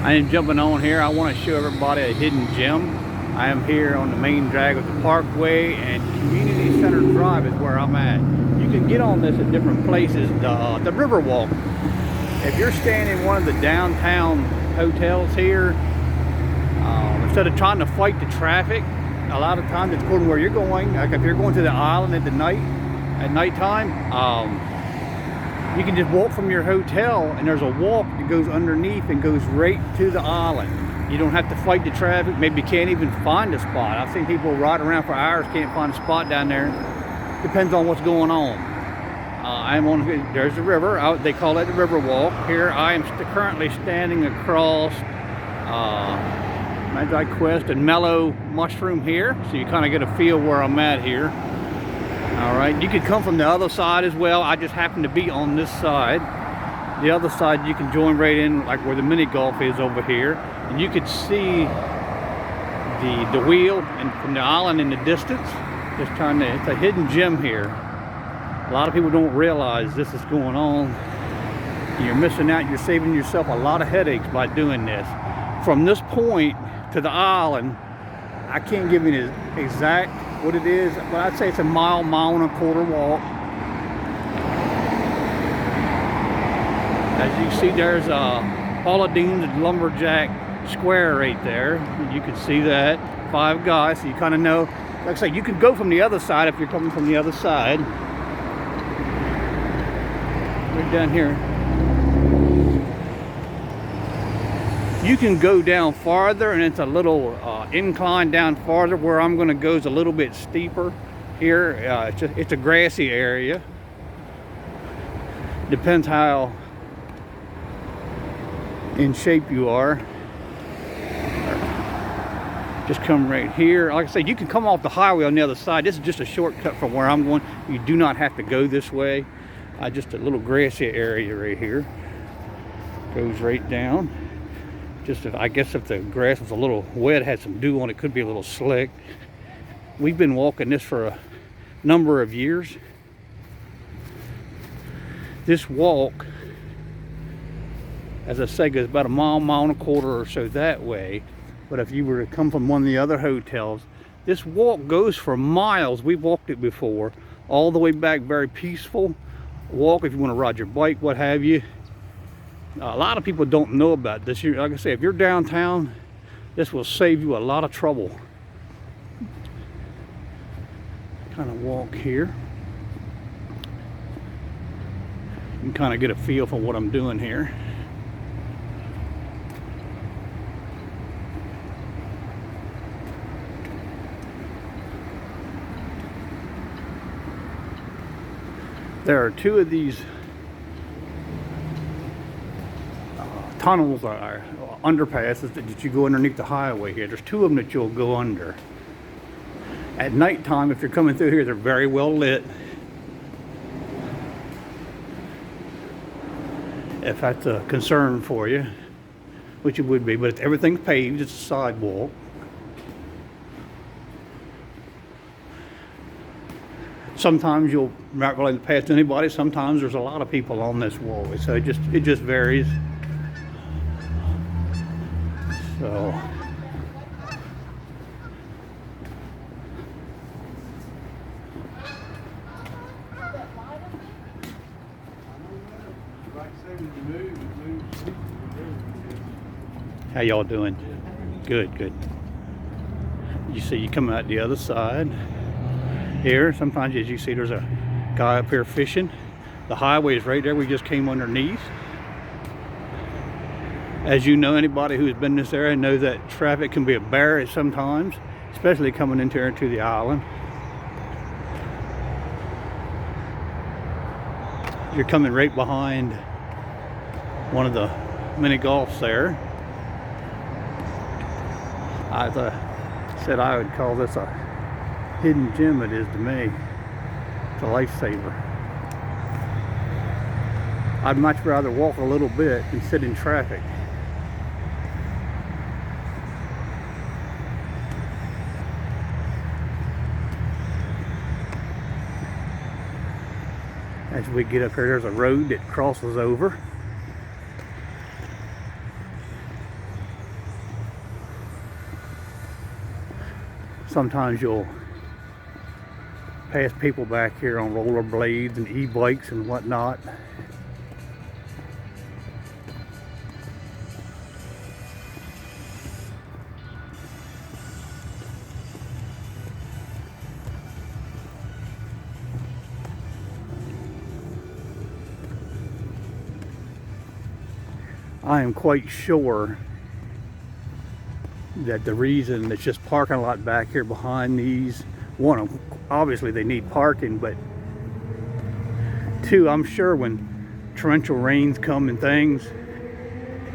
I am jumping on here. I want to show everybody a hidden gem. I am here on the main drag of the Parkway, and Community Center Drive is where I'm at. You can get on this at different places. The Riverwalk. If you're staying in one of the downtown hotels here, instead of trying to fight the traffic, a lot of times it's according to where you're going. Like if you're going to the island at nighttime, you can just walk from your hotel, and there's a walk that goes underneath and goes right to the island. You don't have to fight the traffic. Maybe you can't even find a spot. I've seen people ride around for hours, can't find a spot down there. Depends on what's going on. I'm on, there's the river. They call it the Riverwalk. Here I am currently standing across Magi Quest and Mellow Mushroom here. So you kind of get a feel where I'm at here. All right, you could come from the other side as well. I just happen to be on this side. The other side you can join right in, like where the mini golf is over here, and you could see the wheel and from the island in the distance. Just trying to, it's a hidden gem here. A lot of people don't realize this is going on. You're missing out. You're saving yourself a lot of headaches by doing this. From this point to the island, I can't give you the exact what it is, but I'd say it's a mile and a quarter walk. As you see, there's Paula Dean's Lumberjack Square right there. You can see that. Five Guys, so you kind of know. Like I say, you can go from the other side if you're coming from the other side. Right down here. You can go down farther, and it's a little incline down farther. Where I'm going to go is a little bit steeper here. It's a grassy area. Depends how in shape you are. Just come right here. Like I said, you can come off the highway on the other side. This is just a shortcut from where I'm going. You do not have to go this way. Just a little grassy area right here. Goes right down. Just I guess if the grass was a little wet, had some dew on it, could be a little slick. We've been walking this for a number of years. This walk, as I say, goes about a mile and a quarter or so that way. But if you were to come from one of the other hotels, this walk goes for miles. We've walked it before, all the way back. Very peaceful walk if you want to ride your bike, what have you. A lot of people don't know about this. Like I say, if you're downtown, this will save you a lot of trouble. Kind of walk here. You can kind of get a feel for what I'm doing here. There are two of these tunnels or underpasses that you go underneath the highway here. There's two of them that you'll go under. At nighttime, if you're coming through here, they're very well lit. If that's a concern for you, which it would be, but everything's paved, it's a sidewalk. Sometimes you'll not really pass anybody. Sometimes there's a lot of people on this walkway, so it just varies. So how y'all doing? Good. You see, you come out the other side here. Sometimes, as you see, there's a guy up here fishing. The highway is right there. We just came underneath. As you know, anybody who's been in this area knows that traffic can be a bear sometimes, especially coming into the island. You're coming right behind one of the mini golfs there. I said I would call this a hidden gem. It is to me. It's a lifesaver. I'd much rather walk a little bit than sit in traffic. As we get up here, there's a road that crosses over. Sometimes you'll pass people back here on rollerblades and e-bikes and whatnot. I am quite sure that the reason it's just parking a lot back here behind these, one, obviously they need parking, but two, I'm sure when torrential rains come and things,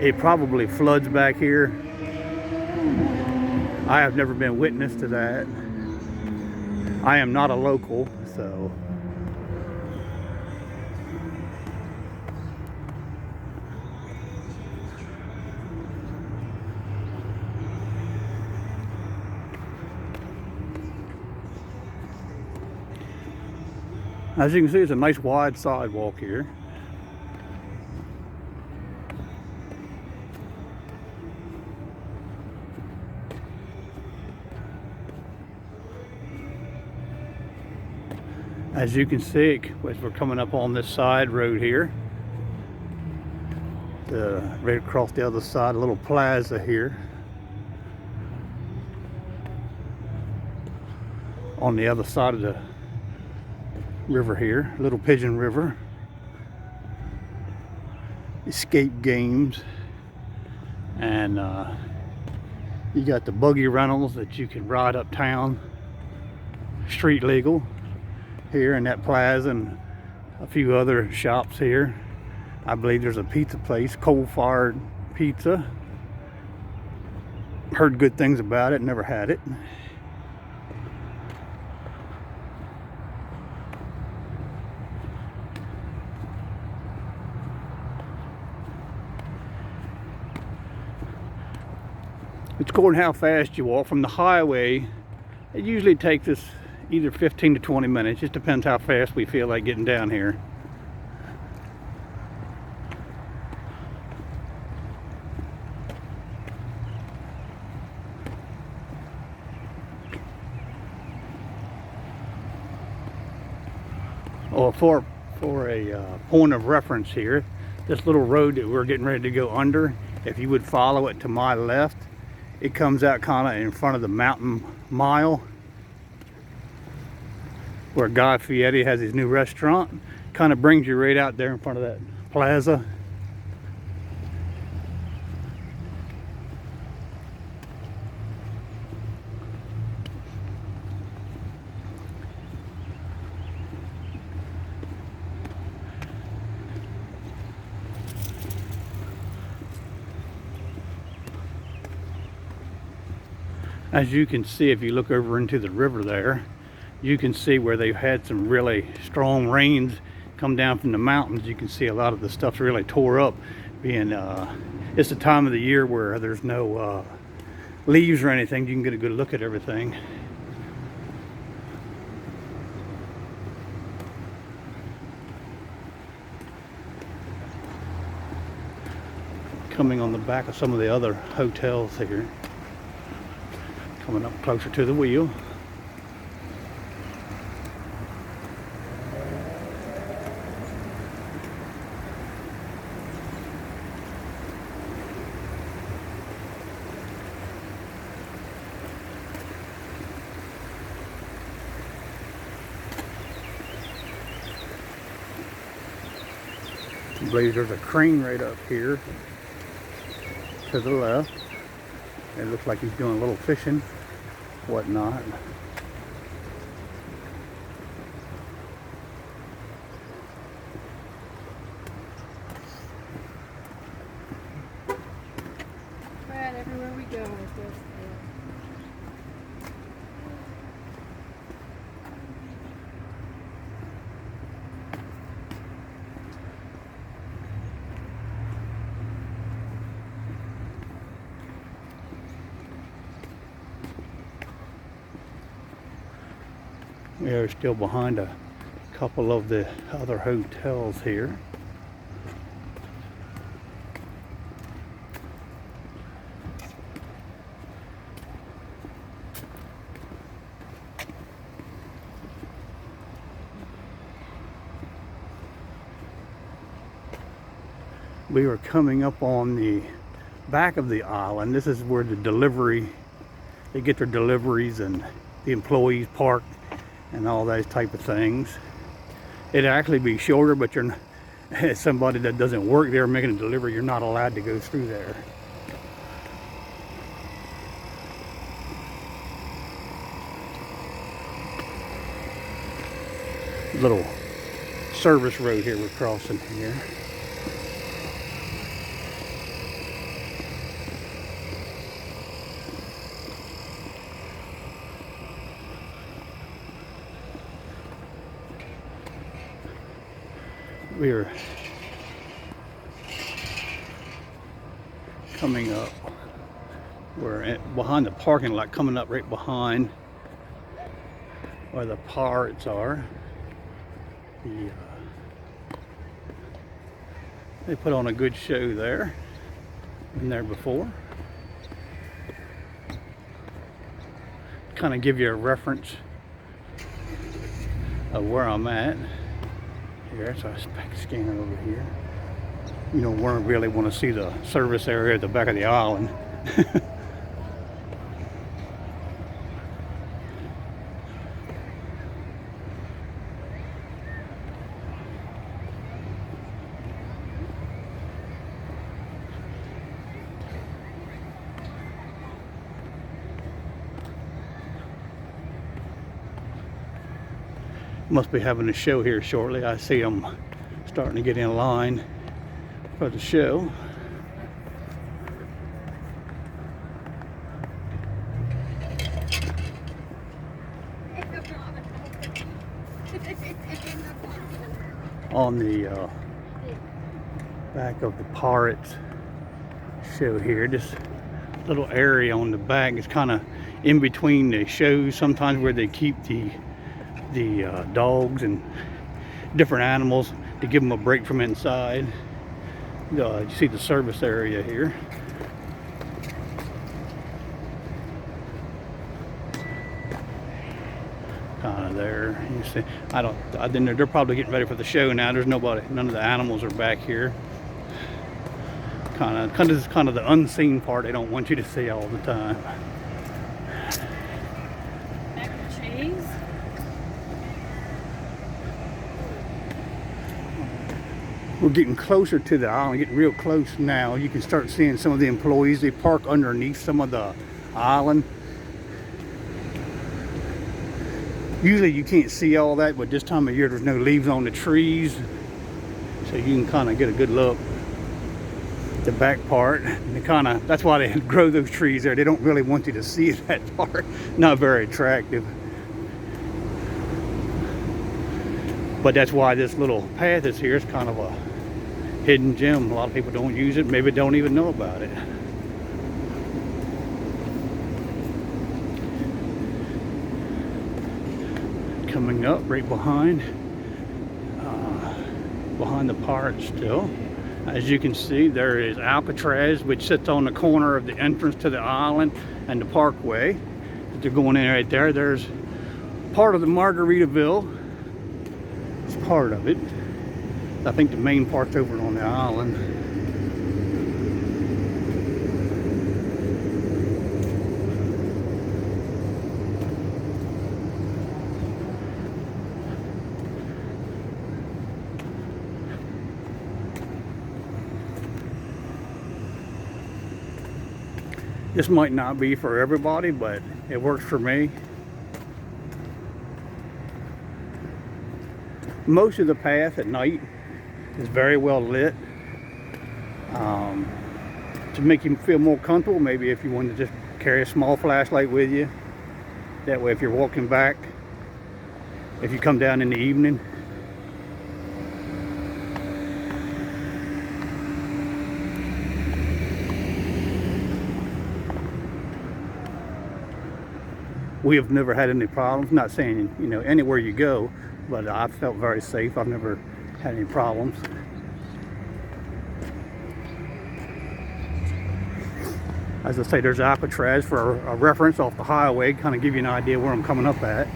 it probably floods back here. I have never been witness to that. I am not a local, so. As you can see, it's a nice wide sidewalk here. As you can see, as we're coming up on this side road here, right across the other side, a little plaza here. On the other side of the river here, Little Pigeon River. Escape games. And you got the buggy rentals that you can ride uptown, street legal, here in that plaza, and a few other shops here. I believe there's a pizza place, coal-fired pizza. Heard good things about it, never had it. It's according to how fast you walk. From the highway, it usually takes us either 15 to 20 minutes. Just depends how fast we feel like getting down here. Oh, for a point of reference here, this little road that we're getting ready to go under, if you would follow it to my left, it comes out kind of in front of the Mountain Mile, where Guy Fieri has his new restaurant. Kind of brings you right out there in front of that plaza. As you can see, if you look over into the river there, you can see where they've had some really strong rains come down from the mountains. You can see a lot of the stuff's really tore up, being it's the time of the year where there's no leaves or anything. You can get a good look at everything. Coming on the back of some of the other hotels here. Coming up closer to the wheel. I believe there's a crane right up here to the left. It looks like he's doing a little fishing, whatnot. Brad, everywhere we go, it goes there. We're still behind a couple of the other hotels here. We were coming up on the back of the island. This is where they get their deliveries and the employees park and all those type of things. It'd actually be shorter, but as somebody that doesn't work there making a delivery, you're not allowed to go through there. Little service road here we're crossing here. We're coming up. We're behind the parking lot, coming up right behind where the pirates are. They put on a good show there. Been there before. Kind of give you a reference of where I'm at. Here, so I scan it over here. You don't really want to see the service area at the back of the island. Must be having a show here shortly. I see them starting to get in line for the show. On the back of the Pirates show here, this little area on the back is kind of in between the shows, sometimes where they keep the dogs and different animals to give them a break from inside. You see the service area here. Kind of there. You see, they're probably getting ready for the show now. There's nobody, none of the animals are back here. Kind of the unseen part they don't want you to see all the time. Mac and cheese. We're getting closer to the island, getting real close now. You can start seeing some of the employees. They park underneath some of the island. Usually you can't see all that, but this time of year there's no leaves on the trees. So you can kind of get a good look at the back part. And that's why they grow those trees there. They don't really want you to see that part. Not very attractive. But that's why this little path is here. It's kind of a hidden gem. A lot of people don't use it, maybe don't even know about it. Coming up right behind the Pirates still. As you can see, there is Alcatraz, which sits on the corner of the entrance to the island and the parkway. If they're going in right there, there's part of the Margaritaville. It's part of it. I think the main part's over on the island. This might not be for everybody, but it works for me. Most of the path at night is very well lit. To make you feel more comfortable, maybe if you want to just carry a small flashlight with you. That way if you're walking back, if you come down in the evening, we have never had any problems. Not saying, anywhere you go, but I felt very safe. I've never had any problems. As I say, there's Alcatraz for a reference off the highway, kind of give you an idea where I'm coming up at.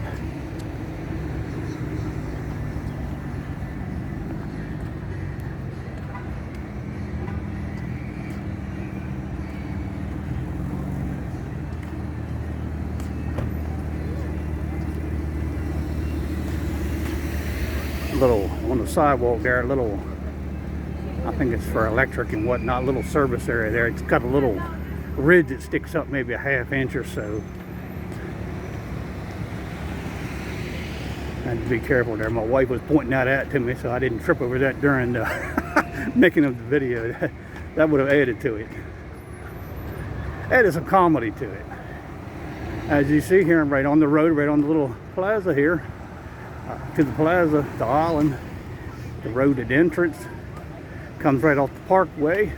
sidewalk there, a little, I think it's for electric and whatnot, little service area there. It's got a little ridge that sticks up maybe a half inch or so. I had to be careful there. My wife was pointing that out to me so I didn't trip over that during the making of the video. That would have added to it. Added some comedy to it. As you see here, I'm right on the road, right on the little plaza here. To the plaza, the island, the road at entrance. Comes right off the parkway.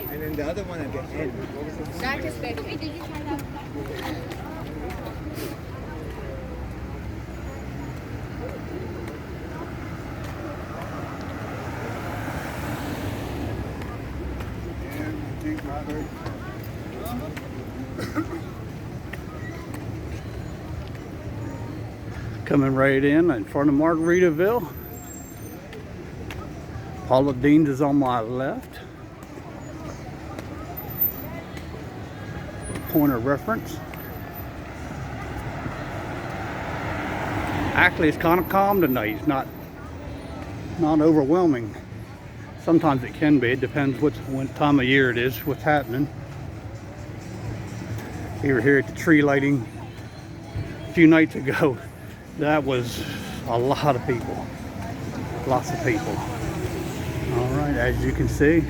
And then the other one at the end. What was it? That is better. Did you try that? Coming right in front of Margaritaville. Paula Dean's is on my left. Point of reference. Actually, it's kind of calm tonight. It's not overwhelming. Sometimes it can be. It depends what time of year it is, what's happening. We were here at the tree lighting a few nights ago. That was a lot of people. Lots of people. All right, as you can see,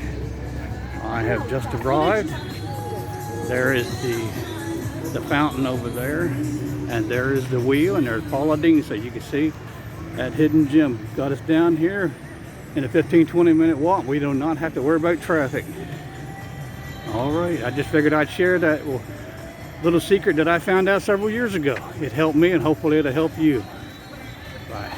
I have just arrived. There is the fountain over there, and there is the wheel, and there's Paula Dean. So you can see that hidden gem got us down here in a 15-20 minute walk. We do not have to worry about traffic. All right, I just figured I'd share that little secret that I found out several years ago. It helped me, and hopefully it'll help you. Bye.